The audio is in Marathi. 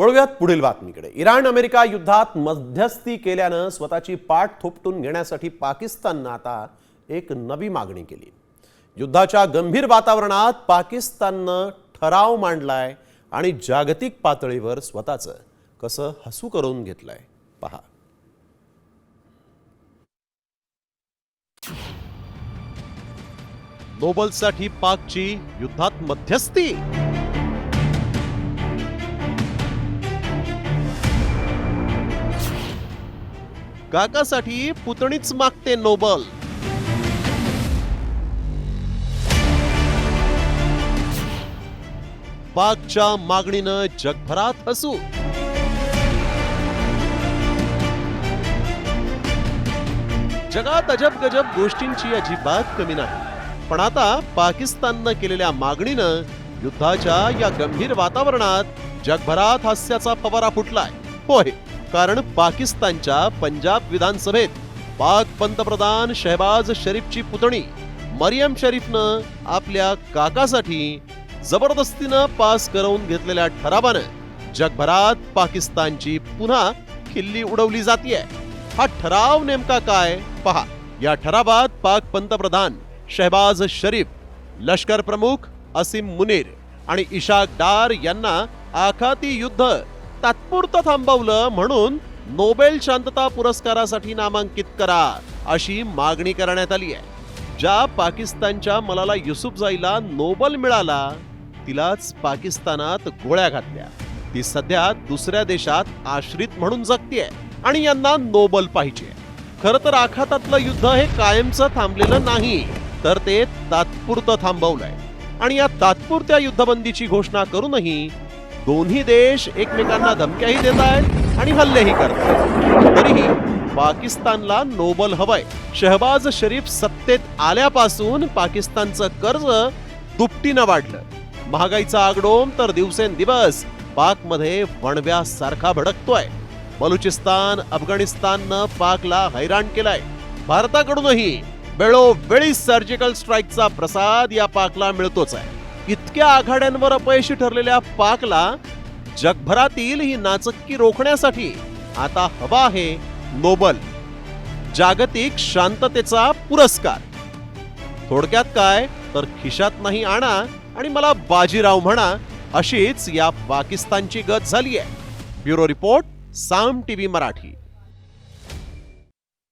वळूयात पुढील बातमीकडे। इराण अमेरिका युद्धात मध्यस्थी केल्यानं स्वतःची पाठ थोपटून घेण्यासाठी पाकिस्ताननं आता एक नवी मागणी केली। युद्धाच्या गंभीर वातावरणात पाकिस्ताननं ठराव मांडलाय आणि जागतिक पातळीवर स्वतःचं कसं हसू करून घेतलंय पहा। नोबलसाठी पाकची युद्धात मध्यस्थी। काकासाठी पुतणीच मागते नोबल। पाकच्या मागणीनं जगभरात हसू। जगात अजब गजब गोष्टींची अजिबात कमी नाही, पण आता पाकिस्ताननं केलेल्या मागणीनं युद्धाच्या या गंभीर वातावरणात जगभरात हास्याचा फवारा फुटलाय। होय, कारण पाकिस्तानच्या पंजाब विधानसभेत पाक पंतप्रधान शहबाज शरीफची पुतणी मरियम शरीफनं आपल्या काकासाठी जबरदस्तीनं पास करवून घेतलेल्या ठरावानं जगभरात पाकिस्तानची पुन्हा खिल्ली उडवली जातीये। हा ठराव नेमका काय पहा। या ठरावात पाक पंतप्रधान शहबाज शरीफ, लष्कर प्रमुख असीम मुनीर आणि इशाक डार यांना आखाती युद्ध तात्पुरतं थांबवलं म्हणून नोबेल शांतता पुरस्कारासाठी नामांकित करा अशी मागणी करण्यात आली आहे। ज्या पाकिस्तानच्या मलाला युसुफजाईला नोबेल मिळाला तिलाच पाकिस्तानात गोळ्या घातल्या। ती सध्या दुसऱ्या देशात आश्रित म्हणून जगतीये आणि यांना नोबेल पाहिजे। खरं तर आखातातलं युद्ध हे कायमचं थांबलेलं नाही, तर ते तात्पुरतं थांबवलंय आणि या तात्पुरत्या युद्धबंदीची घोषणा करूनही दोन्ही देश एकमेकांना धमक्याही देत आहेत आणि हल्लेही करतात। तरीही पाकिस्तानला नोबेल हवंय। शहबाज शरीफ सत्तेत आल्यापासून पाकिस्तानचं कर्ज दुपटीनं वाढलं। महागाईचा आगडोम तर दिवसेंदिवस पाकमध्ये वणव्यासारखा भडकतोय। बलुचिस्तान, अफगाणिस्ताननं पाकला हैराण केलाय। भारताकडूनही वेळोवेळी सर्जिकल स्ट्राईकचा प्रसाद या पाकला मिळतोच आहे। इतक्या आघाड्यांवर अपयशी ठरलेल्या पाकला जगभरातील ही नाचक्की रोखण्यासाठी आता हवा आहे नोबेल, जागतिक शांततेचा पुरस्कार। थोडक्यात काय तर खिशात नाही आणा आणि मला बाजीराव म्हणा, अशीच या पाकिस्तानची गत झाली आहे। ब्युरो रिपोर्ट, साम टीव्ही मराठी।